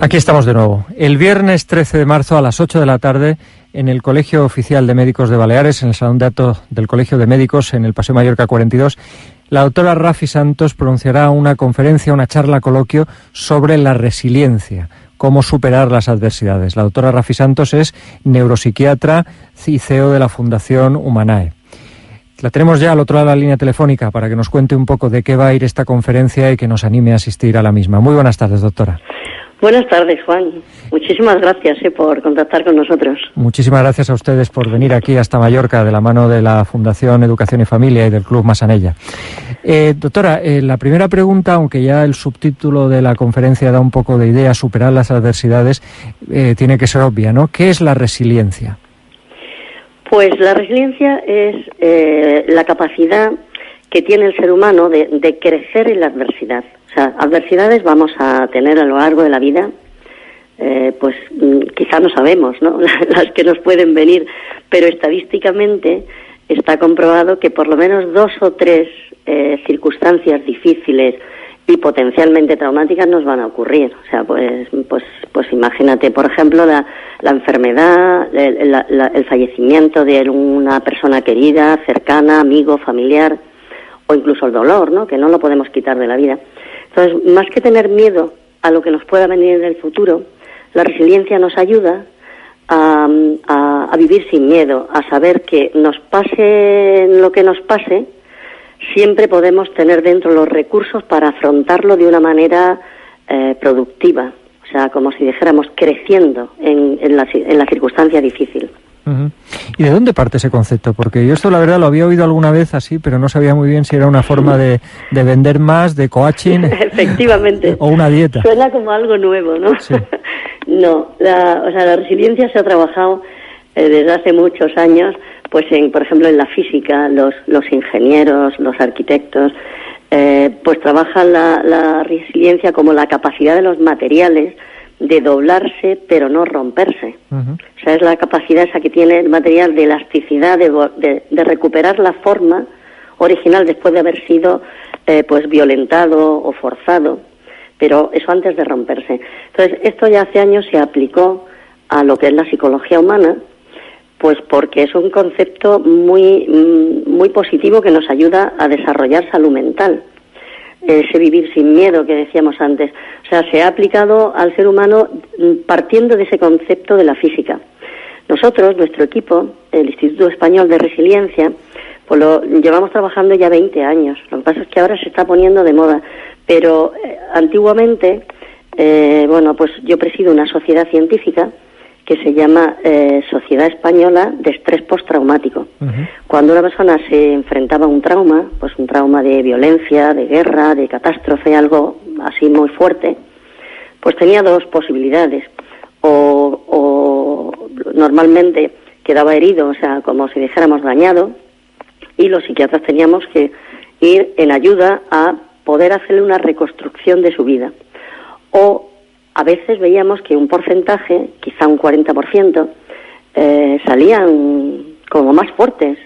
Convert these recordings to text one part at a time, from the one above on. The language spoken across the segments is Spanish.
Aquí estamos de nuevo. El viernes 13 de marzo a las 8 de la tarde en el Colegio Oficial de Médicos de Baleares, en el Salón de Actos del Colegio de Médicos, en el Paseo Mallorca 42, la doctora Rafi Santos pronunciará una conferencia, una charla coloquio sobre la resiliencia, cómo superar las adversidades. La doctora Rafi Santos es neuropsiquiatra y CEO de la Fundación Humanae. La tenemos ya al otro lado de la línea telefónica para que nos cuente un poco de qué va a ir esta conferencia y que nos anime a asistir a la misma. Muy buenas tardes, doctora. Buenas tardes, Juan. Muchísimas gracias por contactar con nosotros. Muchísimas gracias a ustedes por venir aquí hasta Mallorca de la mano de la Fundación Educación y Familia y del Club Massanella. Doctora, la primera pregunta, aunque ya el subtítulo de la conferencia da un poco de idea, superar las adversidades, tiene que ser obvia, ¿no? ¿Qué es la resiliencia? Pues la resiliencia es la capacidad que tiene el ser humano de crecer en la adversidad. O sea, adversidades vamos a tener a lo largo de la vida, pues quizá no sabemos, ¿no? Las que nos pueden venir, pero estadísticamente está comprobado que por lo menos 2 o 3 circunstancias difíciles y potencialmente traumáticas nos van a ocurrir. O sea, pues imagínate, por ejemplo, la enfermedad, el fallecimiento de una persona querida, cercana, amigo, familiar, o incluso el dolor, ¿no? Que no lo podemos quitar de la vida. Entonces, más que tener miedo a lo que nos pueda venir en el futuro, la resiliencia nos ayuda a vivir sin miedo, a saber que nos pase lo que nos pase, siempre podemos tener dentro los recursos para afrontarlo de una manera productiva, o sea, como si dijéramos creciendo en la circunstancia difícil. Uh-huh. ¿Y de dónde parte ese concepto? Porque yo esto la verdad lo había oído alguna vez así, pero no sabía muy bien si era una forma de vender más, de coaching. Efectivamente. O una dieta. Suena como algo nuevo, ¿no? Sí. No, la resiliencia se ha trabajado desde hace muchos años, pues por ejemplo en la física, los ingenieros, los arquitectos, pues trabajan la resiliencia como la capacidad de los materiales de doblarse pero no romperse. Uh-huh. O sea, es la capacidad esa que tiene el material de elasticidad, de recuperar la forma original después de haber sido pues violentado o forzado, pero eso antes de romperse. Entonces, esto ya hace años se aplicó a lo que es la psicología humana, pues porque es un concepto muy positivo que nos ayuda a desarrollar salud mental. Ese vivir sin miedo que decíamos antes. O sea, se ha aplicado al ser humano partiendo de ese concepto de la física. Nosotros, nuestro equipo, el Instituto Español de Resiliencia, pues lo llevamos trabajando ya 20 años. Lo que pasa es que ahora se está poniendo de moda. Pero antiguamente, pues yo presido una sociedad científica que se llama Sociedad Española de Estrés Postraumático. Uh-huh. Cuando una persona se enfrentaba a un trauma, pues un trauma de violencia, de guerra, de catástrofe, algo así muy fuerte, pues tenía 2 posibilidades. O normalmente quedaba herido, o sea, como si dijéramos dañado, y los psiquiatras teníamos que ir en ayuda a poder hacerle una reconstrucción de su vida. O a veces veíamos que un porcentaje, quizá un 40%, salían como más fuertes.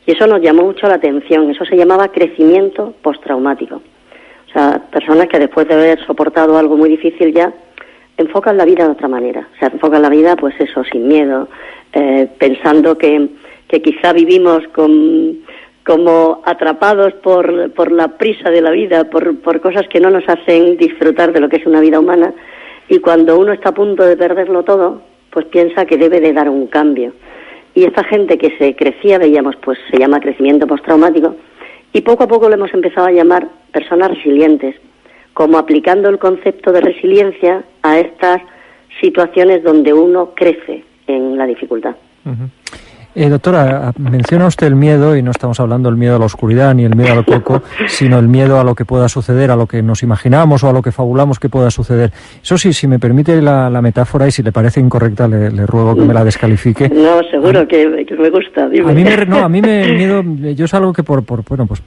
Y eso nos llamó mucho la atención. Eso se llamaba crecimiento postraumático. O sea, personas que después de haber soportado algo muy difícil ya, enfocan la vida de otra manera. O sea, enfocan la vida, pues eso, sin miedo, pensando que quizá vivimos como atrapados por la prisa de la vida, por cosas que no nos hacen disfrutar de lo que es una vida humana, y cuando uno está a punto de perderlo todo, pues piensa que debe de dar un cambio. Y esta gente que se crecía, veíamos, pues se llama crecimiento postraumático, y poco a poco lo hemos empezado a llamar personas resilientes, como aplicando el concepto de resiliencia a estas situaciones donde uno crece en la dificultad. Uh-huh. Doctora, menciona usted el miedo, y no estamos hablando del miedo a la oscuridad ni el miedo a lo poco, sino el miedo a lo que pueda suceder, a lo que nos imaginamos o a lo que fabulamos que pueda suceder. Eso sí, si me permite la metáfora, y si le parece incorrecta, le ruego que me la descalifique. No, seguro que me gusta. Dime. A mí el miedo, yo es algo que por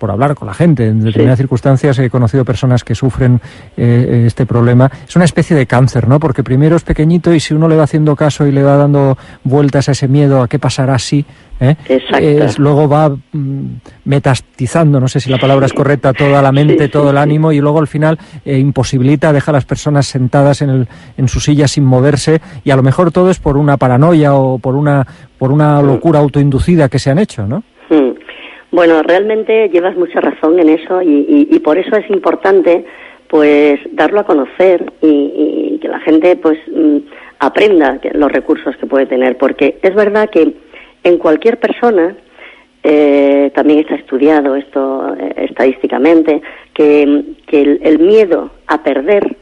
hablar con la gente, en determinadas circunstancias he conocido personas que sufren este problema. Es una especie de cáncer, ¿no? Porque primero es pequeñito y si uno le va haciendo caso y le va dando vueltas a ese miedo, a qué pasará si, Exacto. Luego va metastizando, no sé si la palabra es correcta, toda la mente, todo el ánimo, y luego al final imposibilita, deja a las personas sentadas en su silla sin moverse, y a lo mejor todo es por una paranoia o por una locura autoinducida que se han hecho, ¿no? Bueno, realmente llevas mucha razón en eso, y por eso es importante pues darlo a conocer y que la gente pues aprenda los recursos que puede tener, porque es verdad que en cualquier persona, también está estudiado esto estadísticamente, que el miedo a perder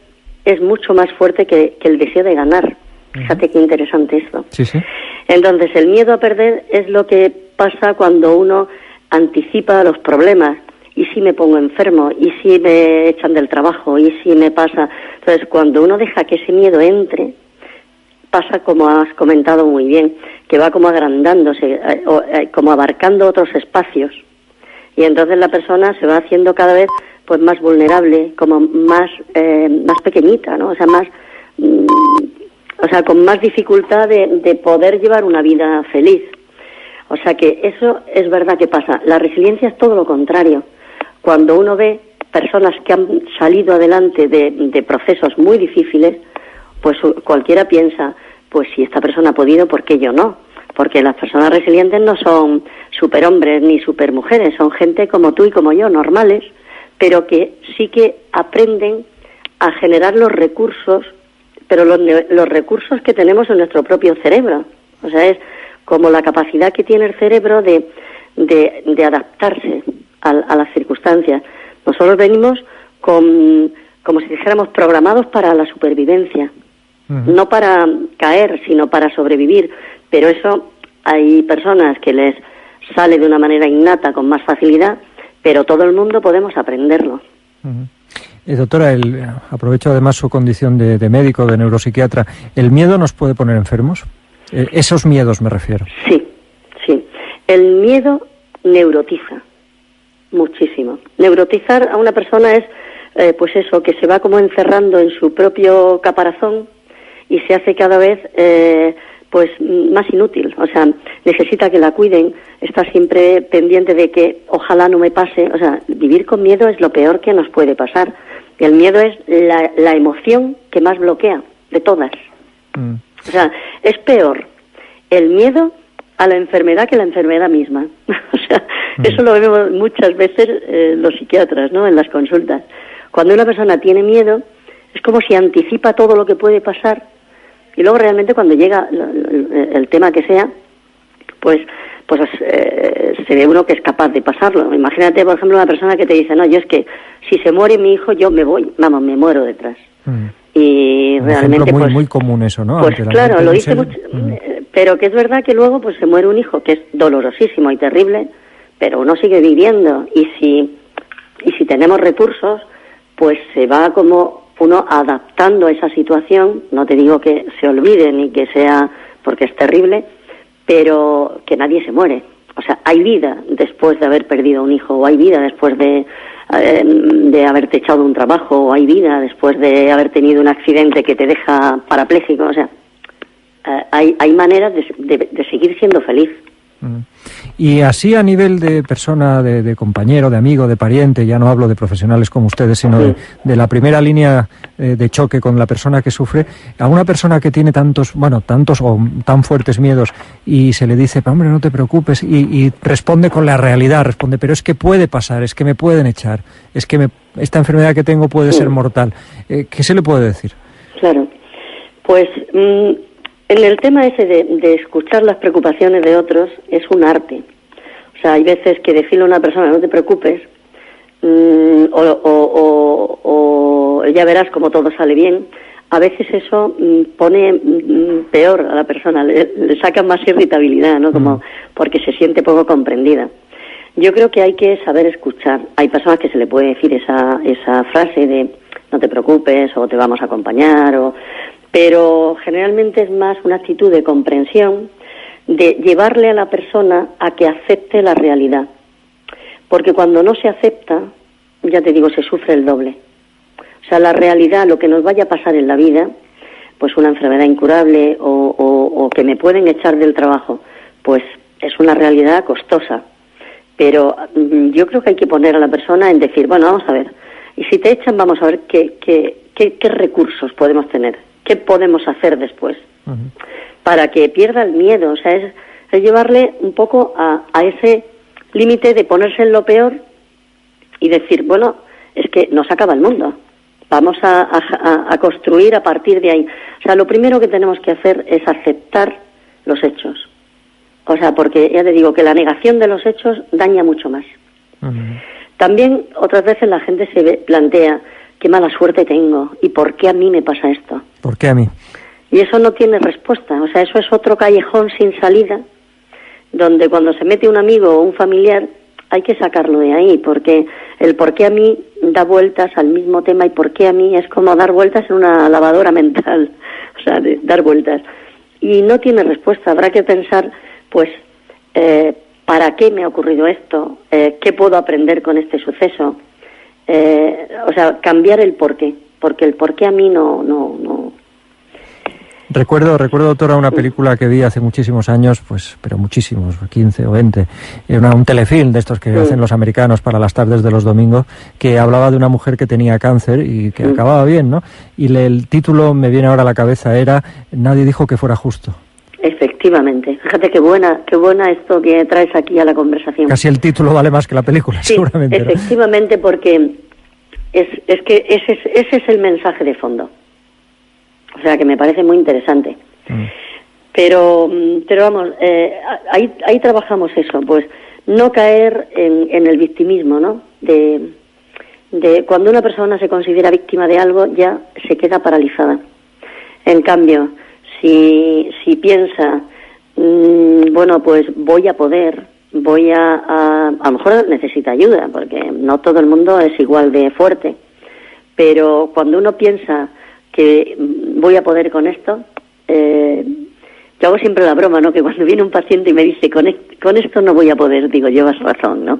es mucho más fuerte que el deseo de ganar. Fíjate qué interesante esto. Sí, sí. Entonces, el miedo a perder es lo que pasa cuando uno anticipa los problemas. ¿Y si me pongo enfermo? ¿Y si me echan del trabajo? ¿Y si me pasa? Entonces, cuando uno deja que ese miedo entre, pasa como has comentado muy bien, que va como agrandándose, como abarcando otros espacios. Y entonces la persona se va haciendo cada vez pues más vulnerable, como más pequeñita, ¿no? O sea, con más dificultad de poder llevar una vida feliz. O sea que eso es verdad que pasa. La resiliencia es todo lo contrario. Cuando uno ve personas que han salido adelante de procesos muy difíciles, pues cualquiera piensa, pues si esta persona ha podido, ¿por qué yo no? Porque las personas resilientes no son superhombres ni supermujeres, son gente como tú y como yo, normales, pero que sí que aprenden a generar los recursos, pero los recursos que tenemos en nuestro propio cerebro. O sea, es como la capacidad que tiene el cerebro de adaptarse a las circunstancias. Nosotros venimos como si dijéramos, programados para la supervivencia. No para caer, sino para sobrevivir. Pero eso hay personas que les sale de una manera innata con más facilidad, pero todo el mundo podemos aprenderlo. Doctora, aprovecho además su condición de médico, de neuropsiquiatra. ¿El miedo nos puede poner enfermos? Esos miedos me refiero. Sí. El miedo neurotiza muchísimo. Neurotizar a una persona es, pues eso, que se va como encerrando en su propio caparazón y se hace cada vez pues más inútil. O sea, necesita que la cuiden, está siempre pendiente de que ojalá no me pase. O sea, vivir con miedo es lo peor que nos puede pasar. Y el miedo es la emoción que más bloquea de todas. O sea, es peor el miedo a la enfermedad que la enfermedad misma. O sea, eso lo vemos muchas veces los psiquiatras, ¿no?, en las consultas. Cuando una persona tiene miedo, es como si anticipa todo lo que puede pasar, y luego realmente cuando llega el tema que sea, pues se ve uno que es capaz de pasarlo. Imagínate, por ejemplo, una persona que te dice, no, yo es que si se muere mi hijo, yo me voy, vamos, me muero detrás. Y realmente muy, muy común eso, ¿no? Pues claro, lo dice mucho, pero que es verdad que luego pues se muere un hijo, que es dolorosísimo y terrible, pero uno sigue viviendo, y si tenemos recursos, pues se va como uno adaptando a esa situación. No te digo que se olvide ni que sea, porque es terrible, pero que nadie se muere. O sea, hay vida después de haber perdido un hijo, o hay vida después de haberte echado un trabajo, o hay vida después de haber tenido un accidente que te deja parapléjico. O sea, hay maneras de seguir siendo feliz. Y así a nivel de persona, de compañero, de amigo, de pariente, ya no hablo de profesionales como ustedes, sino de la primera línea de choque con la persona que sufre, a una persona que tiene tantos o tan fuertes miedos, y se le dice, hombre, no te preocupes, y responde con la realidad, pero es que puede pasar, es que me pueden echar, es que esta enfermedad que tengo puede ser mortal. ¿Qué se le puede decir? Claro, pues en el tema ese de escuchar las preocupaciones de otros es un arte. O sea, hay veces que decirle a una persona no te preocupes, o ya verás cómo todo sale bien, a veces eso pone peor a la persona, le saca más irritabilidad, ¿no? Como porque se siente poco comprendida. Yo creo que hay que saber escuchar. Hay personas que se le puede decir esa frase de no te preocupes, o te vamos a acompañar, pero generalmente es más una actitud de comprensión, de llevarle a la persona a que acepte la realidad. Porque cuando no se acepta, ya te digo, se sufre el doble. O sea, la realidad, lo que nos vaya a pasar en la vida, pues una enfermedad incurable o que me pueden echar del trabajo, pues es una realidad costosa, pero yo creo que hay que poner a la persona en decir, bueno, vamos a ver, y si te echan, vamos a ver qué recursos podemos tener, qué podemos hacer después, para que pierda el miedo. O sea, es llevarle un poco a ese límite de ponerse en lo peor y decir, bueno, es que nos acaba el mundo, vamos a construir a partir de ahí. O sea, lo primero que tenemos que hacer es aceptar los hechos. O sea, porque ya te digo que la negación de los hechos daña mucho más. También otras veces la gente se plantea, qué mala suerte tengo y por qué a mí me pasa esto. ¿Por qué a mí? Y eso no tiene respuesta. O sea, eso es otro callejón sin salida, donde cuando se mete un amigo o un familiar hay que sacarlo de ahí, porque el por qué a mí da vueltas al mismo tema, y por qué a mí es como dar vueltas en una lavadora mental, o sea, dar vueltas. Y no tiene respuesta. Habrá que pensar, pues, ¿para qué me ha ocurrido esto? ¿Qué puedo aprender con este suceso? O sea, cambiar el porqué, porque el porqué a mí no. Recuerdo, doctora, una película que vi hace muchísimos años, pues, pero muchísimos, 15 o 20, un telefilm de estos que hacen los americanos para las tardes de los domingos, que hablaba de una mujer que tenía cáncer y que acababa bien, ¿no? Y el título, me viene ahora a la cabeza, era Nadie dijo que fuera justo. Efectivamente. Fíjate qué buena esto que traes aquí a la conversación. Casi el título vale más que la película, sí, seguramente. Efectivamente, ¿no? Porque es que ese es el mensaje de fondo. O sea, que me parece muy interesante. Pero vamos, ahí trabajamos eso, pues no caer en el victimismo, ¿no? De cuando una persona se considera víctima de algo, ya se queda paralizada. En cambio, si piensa, bueno, pues voy a poder, a lo mejor necesita ayuda, porque no todo el mundo es igual de fuerte, pero cuando uno piensa que voy a poder con esto, yo hago siempre la broma, ¿no? Que cuando viene un paciente y me dice, con esto no voy a poder, digo, llevas razón, ¿no?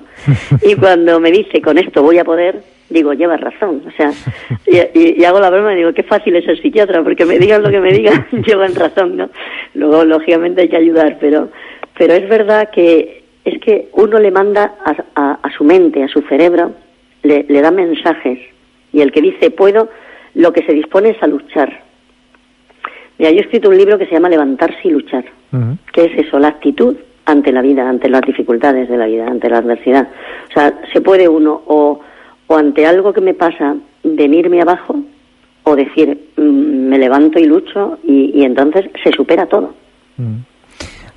Y cuando me dice, con esto voy a poder, digo, llevas razón. O sea, y hago la broma y digo, qué fácil es ser psiquiatra, porque me digan lo que me digan, llevan razón, ¿no? Luego, lógicamente, hay que ayudar, pero es verdad que es que uno le manda a su mente, a su cerebro, le da mensajes, y el que dice puedo, lo que se dispone es a luchar. Mira, yo he escrito un libro que se llama Levantarse y luchar, que es eso, la actitud ante la vida, ante las dificultades de la vida, ante la adversidad. O sea, se puede uno o ante algo que me pasa venirme abajo, o decir me levanto y lucho, y entonces se supera todo.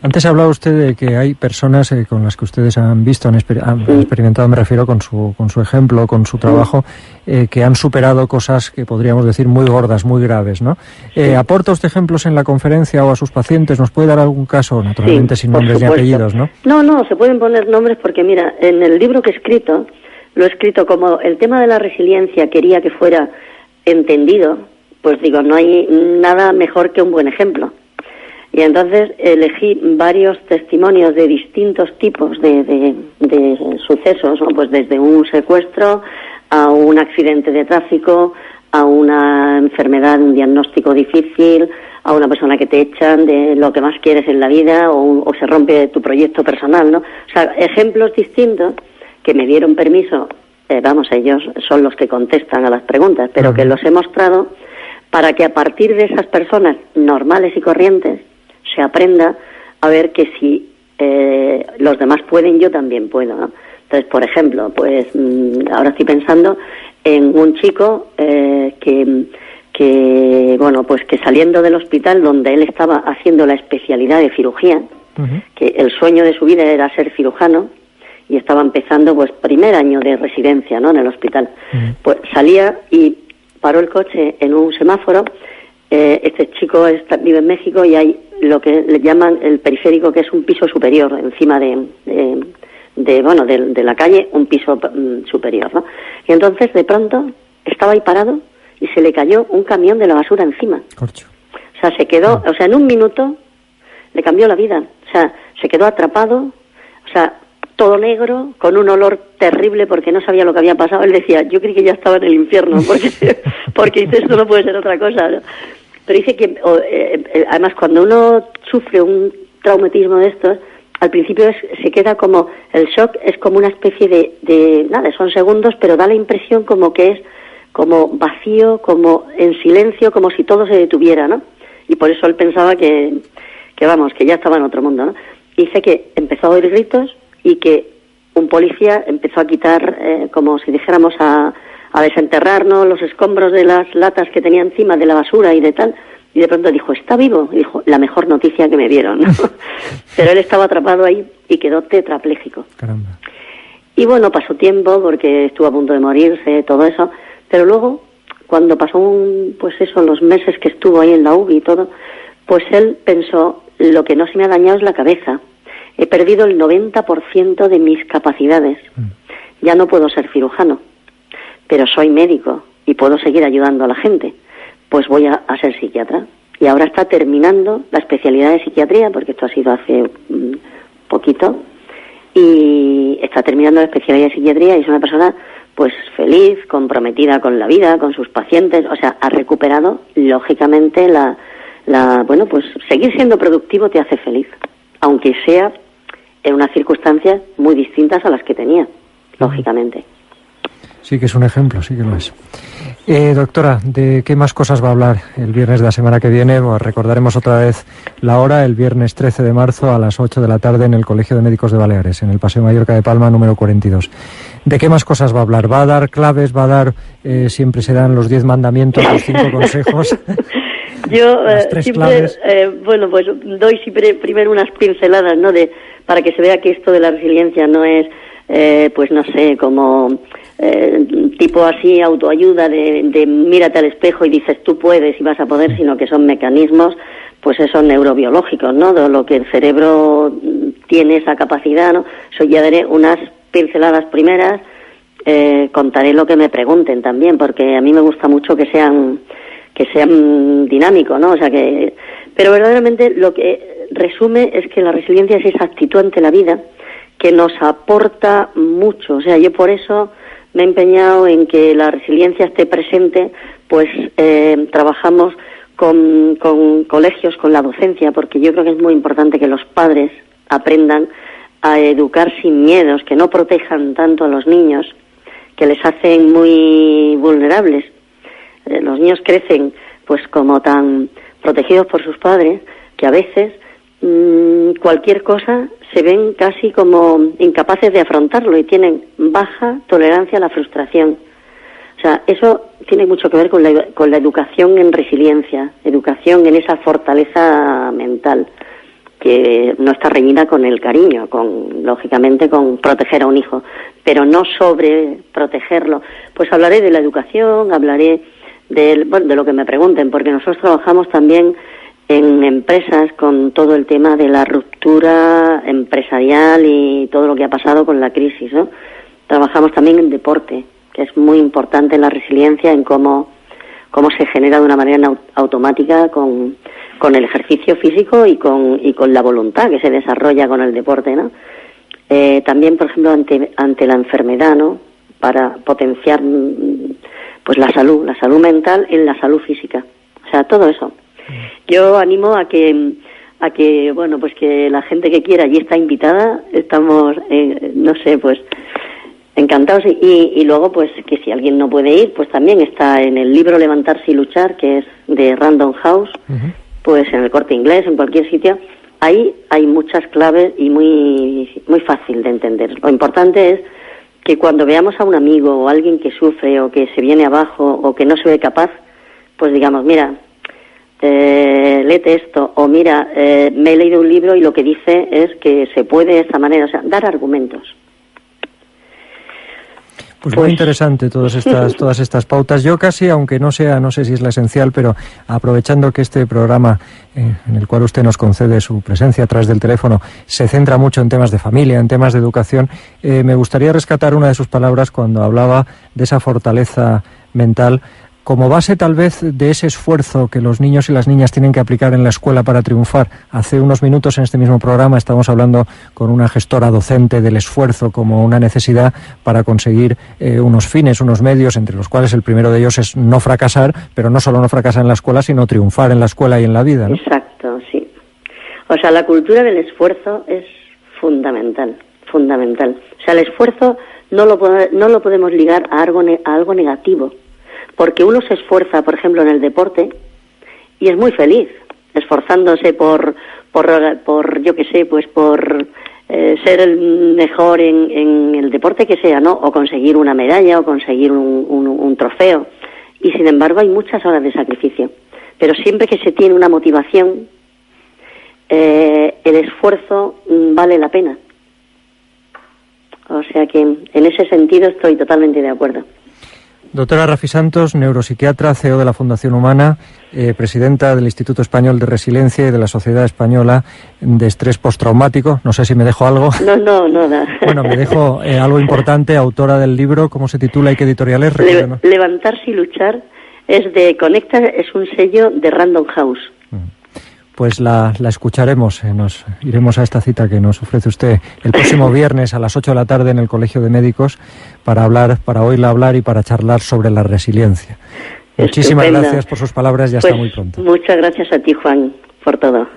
Antes hablaba usted de que hay personas con las que ustedes han visto, han experimentado, me refiero, con su ejemplo, con su trabajo, que han superado cosas que podríamos decir muy gordas, muy graves, ¿no? ¿Aporta usted ejemplos en la conferencia o a sus pacientes? ¿Nos puede dar algún caso? Naturalmente sin nombres ni apellidos, ¿no? No, se pueden poner nombres porque, mira, en el libro que he escrito, lo he escrito como el tema de la resiliencia quería que fuera entendido, pues digo, no hay nada mejor que un buen ejemplo. Y entonces elegí varios testimonios de distintos tipos de sucesos, ¿no? Pues desde un secuestro a un accidente de tráfico, a una enfermedad, un diagnóstico difícil, a una persona que te echan de lo que más quieres en la vida, o se rompe tu proyecto personal, ¿no? O sea, ejemplos distintos que me dieron permiso, ellos son los que contestan a las preguntas, pero que los he mostrado para que a partir de esas personas normales y corrientes se aprenda a ver que si los demás pueden, yo también puedo, ¿no? Entonces, por ejemplo, pues ahora estoy pensando en un chico que saliendo del hospital donde él estaba haciendo la especialidad de cirugía, que el sueño de su vida era ser cirujano, y estaba empezando, pues, primer año de residencia, ¿no?, en el hospital. Pues salía y paró el coche en un semáforo. Este chico vive en México y hay lo que le llaman el periférico, que es un piso superior, encima de la calle, un piso superior, ¿no? Y entonces, de pronto, estaba ahí parado y se le cayó un camión de la basura encima. Corcho. O sea, se quedó, o sea, en un minuto le cambió la vida. O sea, se quedó atrapado, o sea, todo negro, con un olor terrible porque no sabía lo que había pasado. Él decía, yo creí que ya estaba en el infierno, porque dice, esto no puede ser otra cosa, ¿no? Pero dice que, además, cuando uno sufre un traumatismo de estos, al principio se queda como, el shock es como una especie de nada, son segundos, pero da la impresión como que es como vacío, como en silencio, como si todo se detuviera, ¿no? Y por eso él pensaba que vamos, que ya estaba en otro mundo, ¿no? Y dice que empezó a oír gritos y que un policía empezó a quitar, como si dijéramos, a desenterrarnos los escombros de las latas que tenía encima, de la basura y de tal, y de pronto dijo, ¿está vivo? Y dijo, la mejor noticia que me dieron, ¿no? Pero él estaba atrapado ahí y quedó tetrapléjico. Caramba. Y bueno, pasó tiempo porque estuvo a punto de morirse, todo eso, pero luego, cuando pasó los meses que estuvo ahí en la UBI y todo, pues él pensó, lo que no se me ha dañado es la cabeza. He perdido el 90% de mis capacidades. Ya no puedo ser cirujano, pero soy médico y puedo seguir ayudando a la gente. Pues voy a ser psiquiatra. Y ahora está terminando la especialidad de psiquiatría, porque esto ha sido hace poquito, y está terminando la especialidad de psiquiatría y es una persona pues feliz, comprometida con la vida, con sus pacientes, o sea, ha recuperado lógicamente pues seguir siendo productivo te hace feliz, aunque sea en unas circunstancias muy distintas a las que tenía, lógicamente. Sí que es un ejemplo, sí que lo es. Doctora, ¿de qué más cosas va a hablar el viernes de la semana que viene? Pues recordaremos otra vez la hora, el viernes 13 de marzo a las 8 de la tarde en el Colegio de Médicos de Baleares, en el Paseo Mallorca de Palma, número 42. ¿De qué más cosas va a hablar? ¿Va a dar claves? ¿Va a dar, siempre se dan los 10 mandamientos, los 5 consejos? Yo siempre, pues doy siempre primero unas pinceladas, ¿no? Para que se vea que esto de la resiliencia no es, pues no sé, como tipo así autoayuda de mírate al espejo y dices tú puedes y vas a poder, sino que son mecanismos, pues esos neurobiológicos, ¿no? De lo que el cerebro tiene esa capacidad, ¿no? Eso ya daré unas pinceladas primeras, contaré lo que me pregunten también, porque a mí me gusta mucho que sean dinámicos, ¿no? O sea pero verdaderamente lo que resume es que la resiliencia es esa actitud ante la vida que nos aporta mucho. O sea, yo por eso me he empeñado en que la resiliencia esté presente, pues trabajamos con colegios, con la docencia, porque yo creo que es muy importante que los padres aprendan a educar sin miedos, que no protejan tanto a los niños, que les hacen muy vulnerables. Los niños crecen pues como tan protegidos por sus padres que a veces cualquier cosa se ven casi como incapaces de afrontarlo y tienen baja tolerancia a la frustración. O sea, eso tiene mucho que ver con la educación en resiliencia, educación en esa fortaleza mental que no está reñida con el cariño, lógicamente con proteger a un hijo, pero no sobreprotegerlo. Pues hablaré de la educación, hablaré de lo que me pregunten, porque nosotros trabajamos también en empresas con todo el tema de la ruptura empresarial y todo lo que ha pasado con la crisis, ¿no? Trabajamos también en deporte, que es muy importante la resiliencia en cómo se genera de una manera automática con el ejercicio físico y con la voluntad que se desarrolla con el deporte, ¿no? También, por ejemplo, ante la enfermedad, ¿no? Para potenciar pues la salud mental en la salud física. O sea, todo eso. Yo animo a que pues que la gente que quiera allí está invitada. Estamos, no sé, pues encantados y luego pues que si alguien no puede ir, pues también está en el libro Levantarse y Luchar, que es de Random House, pues en el Corte Inglés, en cualquier sitio. Ahí hay muchas claves y muy fácil de entender. Lo importante es que cuando veamos a un amigo o a alguien que sufre o que se viene abajo o que no se ve capaz, pues digamos, mira, léete esto, o mira, me he leído un libro y lo que dice es que se puede de esta manera, o sea, dar argumentos. Pues muy interesante todas estas pautas. Yo casi, aunque no sé si es la esencial, pero aprovechando que este programa en el cual usted nos concede su presencia a través del teléfono se centra mucho en temas de familia, en temas de educación, me gustaría rescatar una de sus palabras cuando hablaba de esa fortaleza mental como base tal vez de ese esfuerzo que los niños y las niñas tienen que aplicar en la escuela para triunfar. Hace unos minutos en este mismo programa estábamos hablando con una gestora docente del esfuerzo como una necesidad para conseguir unos fines, unos medios, entre los cuales el primero de ellos es no fracasar, pero no solo no fracasar en la escuela, sino triunfar en la escuela y en la vida, ¿no? Exacto, sí. O sea, la cultura del esfuerzo es fundamental. O sea, el esfuerzo no lo podemos ligar a algo negativo, porque uno se esfuerza, por ejemplo, en el deporte y es muy feliz, esforzándose por yo qué sé, pues por ser el mejor en el deporte que sea, ¿no? O conseguir una medalla o conseguir un trofeo. Y sin embargo hay muchas horas de sacrificio. Pero siempre que se tiene una motivación, el esfuerzo vale la pena. O sea que en ese sentido estoy totalmente de acuerdo. Doctora Rafi Santos, neuropsiquiatra, CEO de la Fundación Humana, presidenta del Instituto Español de Resiliencia y de la Sociedad Española de Estrés Postraumático. No sé si me dejo algo. No, nada. Bueno, me dejo algo importante, autora del libro, ¿cómo se titula y qué editorial es? Levantarse y luchar, es de Conecta, es un sello de Random House. Pues la escucharemos, nos iremos a esta cita que nos ofrece usted el próximo viernes a las 8 de la tarde en el Colegio de Médicos para oírla hablar y para charlar sobre la resiliencia. Muchísimas gracias por sus palabras y hasta muy pronto. Muchas gracias a ti, Juan, por todo.